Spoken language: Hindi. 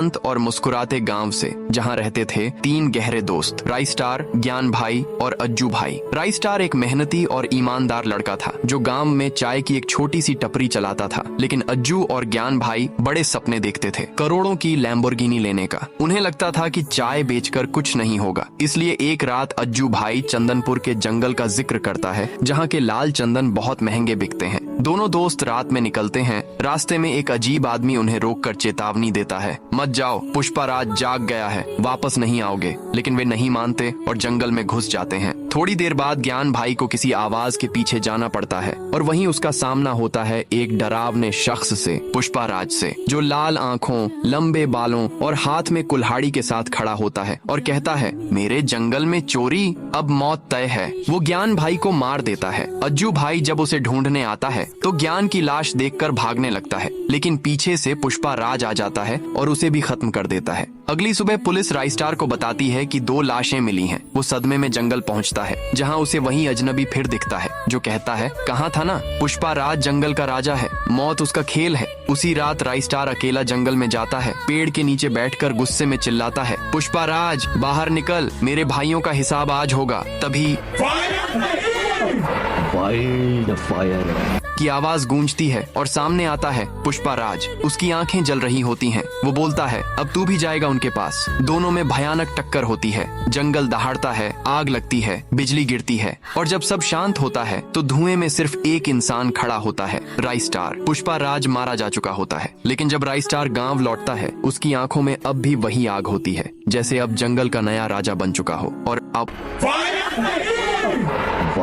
शांत और मुस्कुराते गांव से, जहां रहते थे 3 गहरे दोस्त, राइस्टार, ज्ञान भाई और अज्जू भाई। राइस्टार एक मेहनती और ईमानदार लड़का था जो गांव में चाय की एक छोटी सी टपरी चलाता था, लेकिन अज्जू और ज्ञान भाई बड़े सपने देखते थे, करोड़ों की लैम्बोर्गिनी लेने का। उन्हें लगता था कि चाय बेचकर कुछ नहीं होगा, इसलिए एक रात अज्जू भाई चंदनपुर के जंगल का जिक्र करता है, जहाँ के लाल चंदन बहुत महंगे बिकते हैं। दोनों दोस्त रात में निकलते हैं। रास्ते में एक अजीब आदमी उन्हें रोककर चेतावनी देता है, मत जाओ, पुष्पाराज जाग गया है, वापस नहीं आओगे। लेकिन वे नहीं मानते और जंगल में घुस जाते हैं। थोड़ी देर बाद ज्ञान भाई को किसी आवाज के पीछे जाना पड़ता है और वहीं उसका सामना होता है एक डरावने शख्स से, पुष्पाराज से, जो लाल आंखों, लंबे बालों और हाथ में कुल्हाड़ी के साथ खड़ा होता है और कहता है, मेरे जंगल में चोरी, अब मौत तय है। वो ज्ञान भाई को मार देता है। अज्जू भाई जब उसे ढूंढने आता है तो ज्ञान की लाश देखकर भागने लगता है, लेकिन पीछे से पुष्पाराज आ जाता है और उसे भी खत्म कर देता है। अगली सुबह पुलिस राइस्टार को बताती है कि 2 लाशें मिली हैं। वो सदमे में जंगल पहुंचता है, जहां उसे वही अजनबी फिर दिखता है, जो कहता है, कहाँ था ना, पुष्पाराज जंगल का राजा है, मौत उसका खेल है। उसी रात राइस्टार अकेला जंगल में जाता है, पेड़ के नीचे बैठकर गुस्से में चिल्लाता है, पुष्पाराज बाहर निकल, मेरे भाइयों का हिसाब आज होगा। तभी फायर की आवाज गूंजती है और सामने आता है पुष्पाराज। उसकी आंखें जल रही होती हैं। वो बोलता है, अब तू भी जाएगा उनके पास। दोनों में भयानक टक्कर होती है। जंगल दहाड़ता है, आग लगती है, बिजली गिरती है और जब सब शांत होता है तो धुएं में सिर्फ एक इंसान खड़ा होता है, राइस्टार। पुष्पाराज मारा जा चुका होता है, लेकिन जब राइस्टार गांव लौटता है उसकी आंखों में अब भी वही आग होती है, जैसे अब जंगल का नया राजा बन चुका हो। और अब